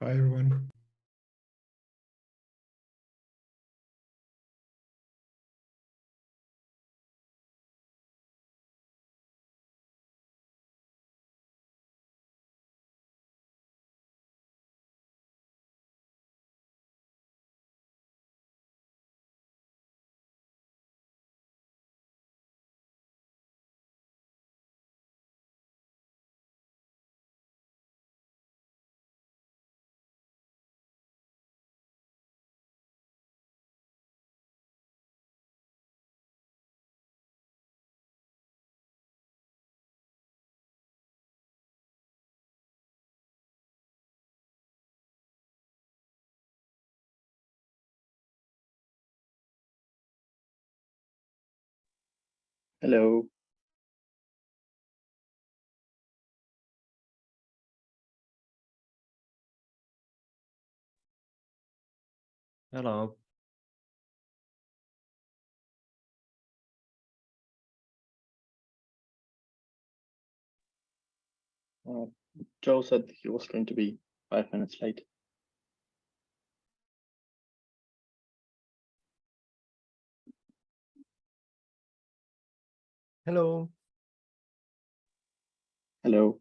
Hi, everyone. Hello. Hello. Uh, Joe said he was going to be 5 minutes late. Hello. Hello.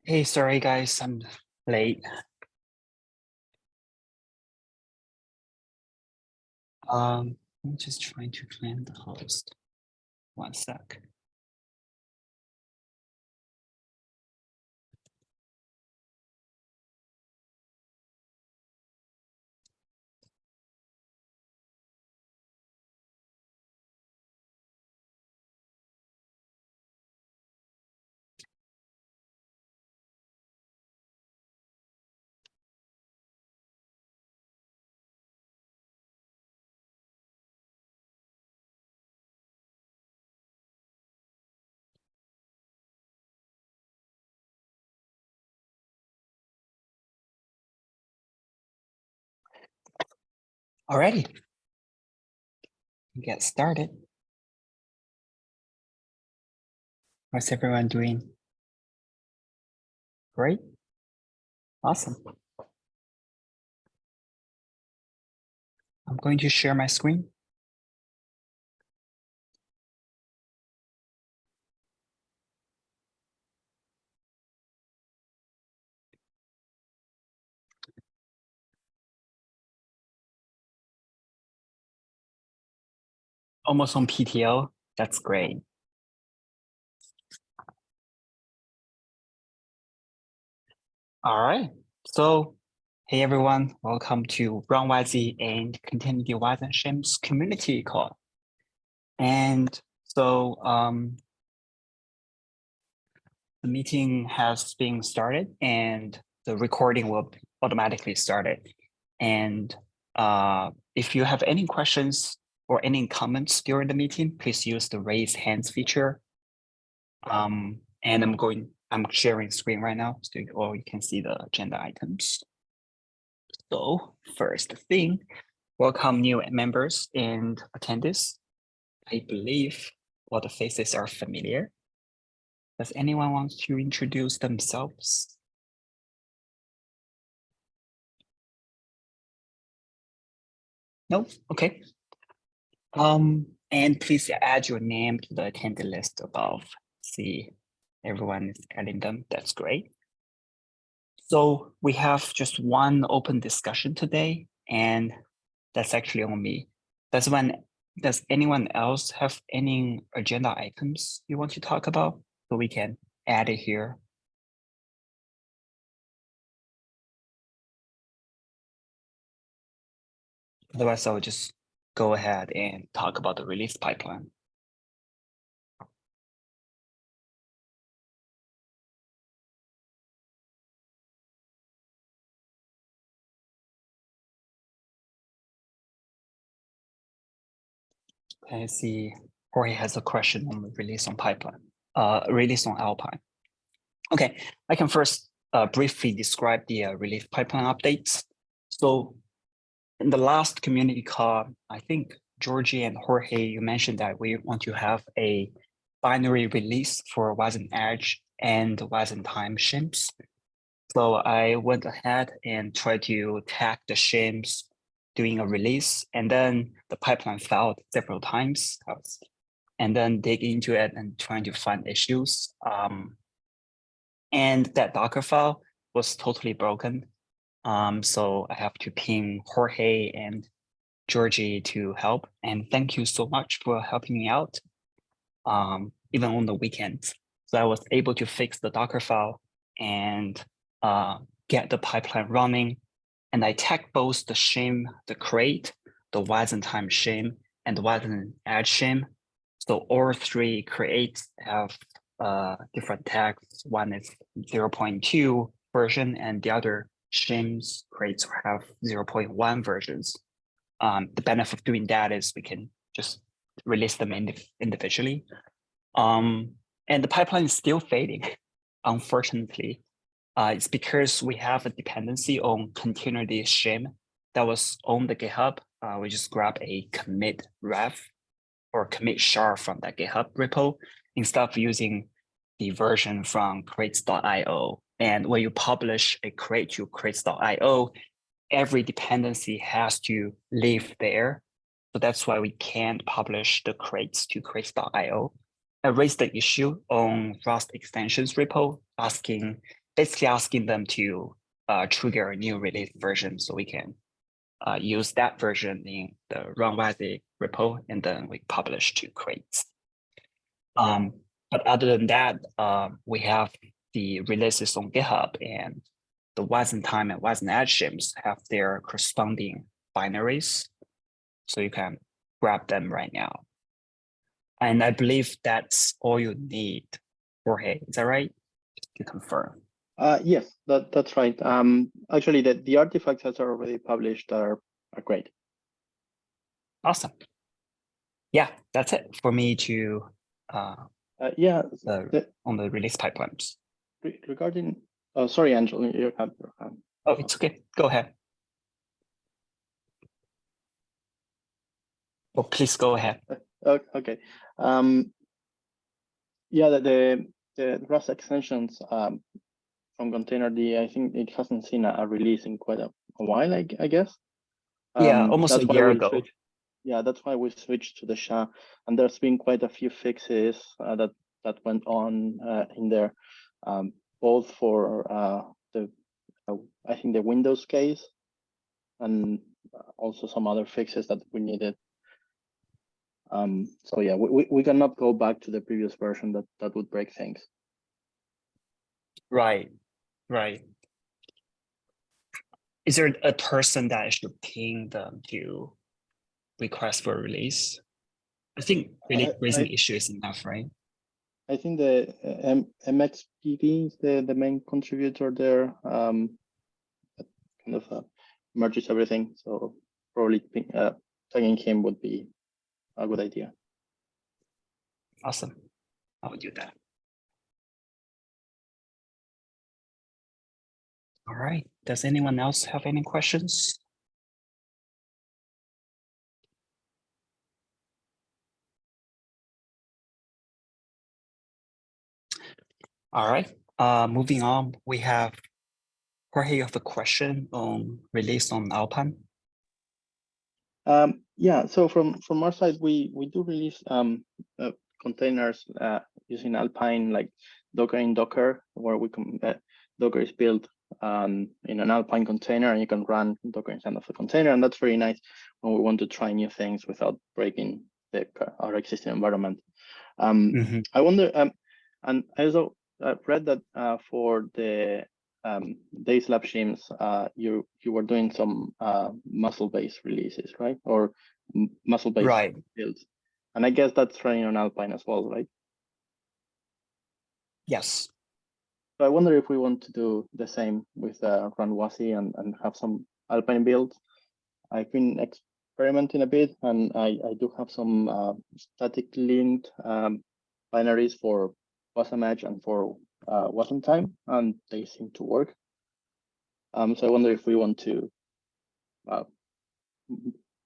Hey, sorry guys, I'm late. I'm just trying to find the host. 1 sec. Alrighty, get started. How's everyone doing? Great, awesome. I'm going to share my screen. Almost on PTO, that's great. All right, so hey everyone, welcome to Brown YZ and Continuity Weizen Shims community call. And so the meeting has been started and the recording will automatically started. And if you have any questions or any comments during the meeting, please use the raise hands feature. And I'm sharing screen right now, so you can see the agenda items. So first thing, welcome new members and attendees. I believe all the faces are familiar. Does anyone want to introduce themselves? No? Okay. And please add your name to the attendee list above. See, everyone is adding them. That's great. So we have just one open discussion today, and that's actually on me. Does anyone else have any agenda items you want to talk about? So we can add it here. Otherwise, I'll just go ahead and talk about the release pipeline. I see Jorge has a question on the release on pipeline, release on Alpine. Okay, I can first briefly describe the release pipeline updates. So in the last community call, I think Georgie and Jorge, you mentioned that we want to have a binary release for Wasm Edge and Wasm Time shims. So I went ahead and tried to tag the shims doing a release, and then the pipeline failed several times, and then dig into it and trying to find issues. And that Docker file was totally broken. So I have to ping Jorge and Georgie to help. And thank you so much for helping me out, even on the weekends. So I was able to fix the Docker file and get the pipeline running. And I tagged both the shim, the crate, the Wasm Time shim, and the Wasm Edge shim. So all three crates have different tags. One is 0.2 version, and the other shims crates have 0.1 versions. The benefit of doing that is we can just release them individually. And the pipeline is still fading, unfortunately. It's because we have a dependency on continuity shim that was on the GitHub. We just grab a commit ref or commit shard from that GitHub repo instead of using the version from crates.io. And when you publish a crate to crates.io, every dependency has to live there. So that's why we can't publish the crates to crates.io. I raised the issue on Rust extensions repo, basically asking them to trigger a new release version, so we can use that version in the run.washi repo, and then we publish to crates. But other than that, we have the releases on GitHub, and the Wasm-Time and Wasm-Edge shims have their corresponding binaries, so you can grab them right now. And I believe that's all you need, Jorge. Is that right? Just to confirm. Yes, that's right. Actually, the artifacts that are already published are great. Awesome. Yeah, that's it for me to Yeah, on the release pipelines. regarding. Oh, sorry, Angel, you have your hand. Oh, it's okay. Go ahead. Oh, please go ahead. Okay. Yeah, the Rust extensions from Containerd, I think it hasn't seen a release in quite a while, I guess. Yeah, almost a year ago. Yeah, that's why we switched to the SHA, and there's been quite a few fixes that went on in there, both for I think the Windows case, and also some other fixes that we needed. So yeah, we cannot go back to the previous version. That would break things. Right. Is there a person that I should ping them to request for release? I think really raising issue is enough, right? I think the MXPV is the main contributor there. Kind of merges everything. So probably tagging him would be a good idea. Awesome. I will do that. All right. Does anyone else have any questions? All right. Moving on, we have Jorge, you have a question on release on Alpine. Yeah. So from our side, we do release containers using Alpine, like Docker in Docker, where we can Docker is built in an Alpine container, and you can run Docker inside of the container, and that's very nice when we want to try new things without breaking our existing environment. I wonder, and I also read that for the Dayslab shims, you were doing some muscle-based releases, right? Or muscle-based builds, and I guess that's running on Alpine as well, right? Yes. So I wonder if we want to do the same with run.washi and have some Alpine builds. I've been experimenting a bit, and I do have some static linked binaries for Wasm-Edge and for Wasm-Time, and they seem to work. So I wonder if we want to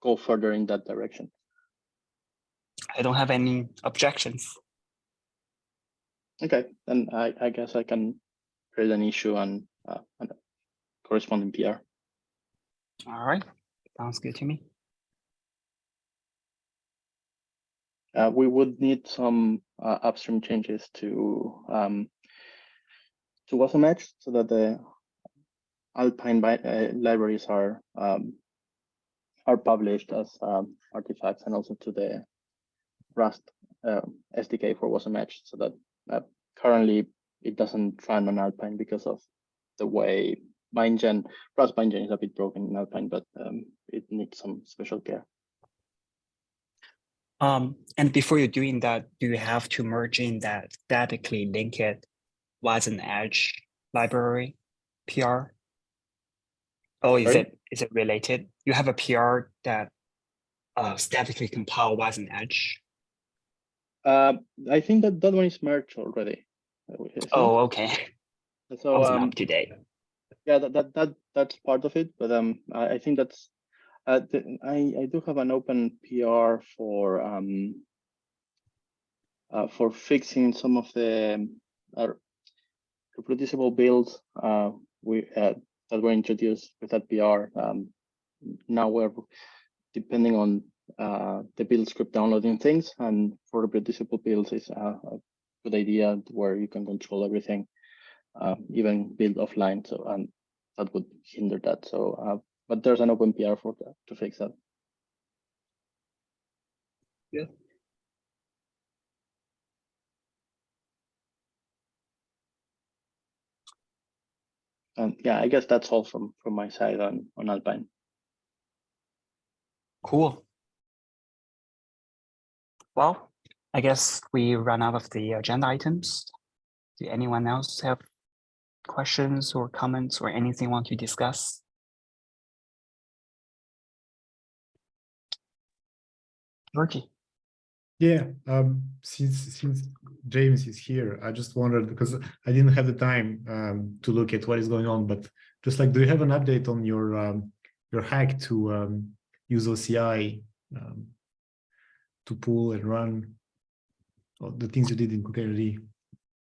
go further in that direction. I don't have any objections. Okay, then I guess I can create an issue and a corresponding PR. All right, sounds good to me. We would need some upstream changes to Wasm-Edge so that the Alpine libraries are published as artifacts, and also to the Rust SDK for Wasm-Edge, so that currently it doesn't run on Alpine because of the way Rust bindgen is a bit broken in Alpine, but it needs some special care. And before you're doing that, do you have to merge in that statically linked Wasm-Edge library PR? Oh, is it related? You have a PR that statically compile Wasm-Edge? I think that one is merged already. Oh, okay. So I wasn't up to date. Yeah, that's part of it, but I think that's I do have an open PR for fixing some of the reproducible builds that were introduced with that PR. Now we're depending on the build script downloading things, and for reproducible builds is a good idea where you can control everything, even build offline. So that would hinder that. So, but there's an open PR for that to fix that. Yeah. And yeah, I guess that's all from my side on Alpine. Cool. Well, I guess we run out of the agenda items. Do anyone else have questions or comments or anything want to discuss? Georgie. Yeah, since James is here, I just wondered because I didn't have the time to look at what is going on, but just like, do you have an update on your hack to use OCI to pull and run the things you did in Containerd?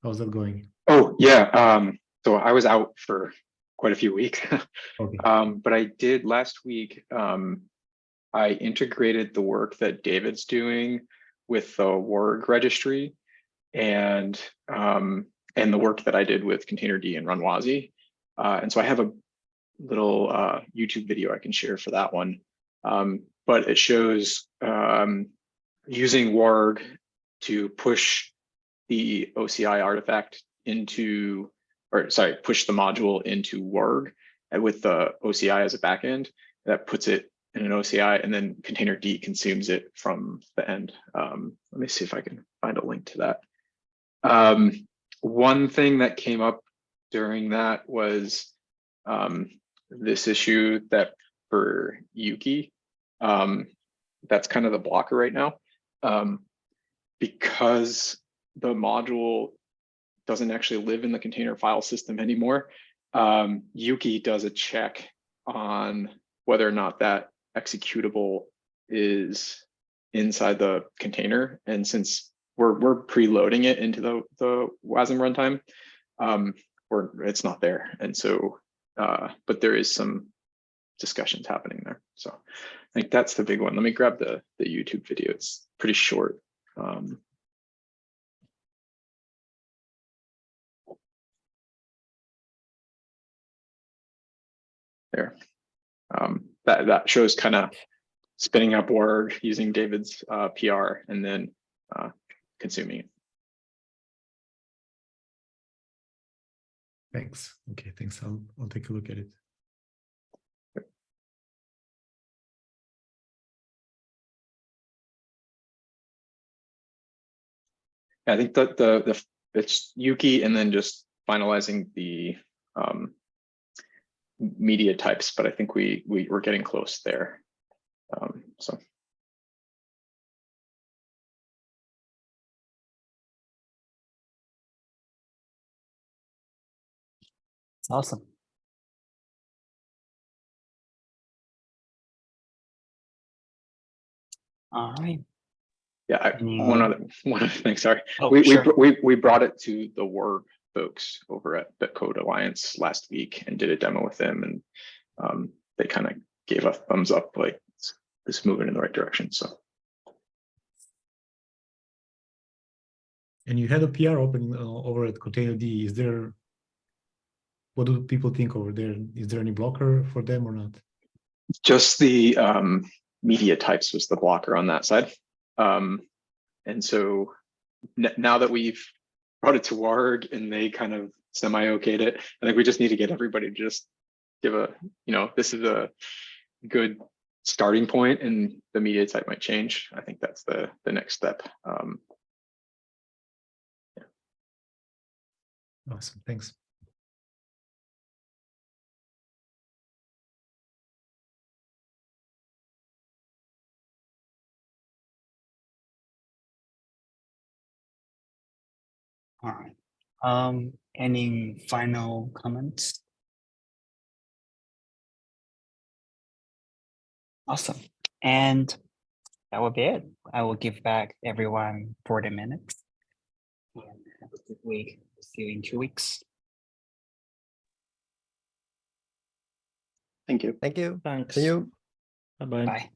How's that going? Oh yeah, so I was out for quite a few weeks, Okay. but I did last week. I integrated the work that David's doing with the Warg registry and the work that I did with Containerd and Runwazi. And so I have a little YouTube video I can share for that one. But it shows using Warg to push the OCI artifact into, or sorry, push the module into Warg and with the OCI as a backend that puts it in an OCI, and then Containerd consumes it from the end. Let me see if I can find a link to that. One thing that came up during that was this issue that for Yuki, that's kind of the blocker right now. Because the module doesn't actually live in the container file system anymore, Yuki does a check on whether or not that executable is inside the container. And since we're preloading it into the WASM runtime, it's not there. And so, but there is some discussions happening there. So I think that's the big one. Let me grab the YouTube video. It's pretty short. There. That shows kind of spinning up Warg using David's PR and then consuming it. Thanks. Okay, thanks. I'll take a look at it. I think that it's Yuki and then just finalizing the media types, but I think we're getting close there. So. It's awesome. All right. Yeah, one other thing. Sorry, Oh, we sure. brought it to the Warg folks over at Bitcode Alliance last week and did a demo with them, and they kind of gave a thumbs up, like it's moving in the right direction. So. And you had a PR opening over at Containerd. Is there? What do people think over there? Is there any blocker for them or not? Just the media types was the blocker on that side. And so now that we've brought it to Warg and they kind of semi-okayed it, I think we just need to get everybody to just give a, this is a good starting point and the media type might change. I think that's the next step. Yeah. Awesome, thanks. All right. Any final comments? Awesome. And that will be it. I will give back everyone 40 minutes. And have a good week. See you in 2 weeks. Thank you. Thank you. Thanks. See you. Bye-bye. Bye.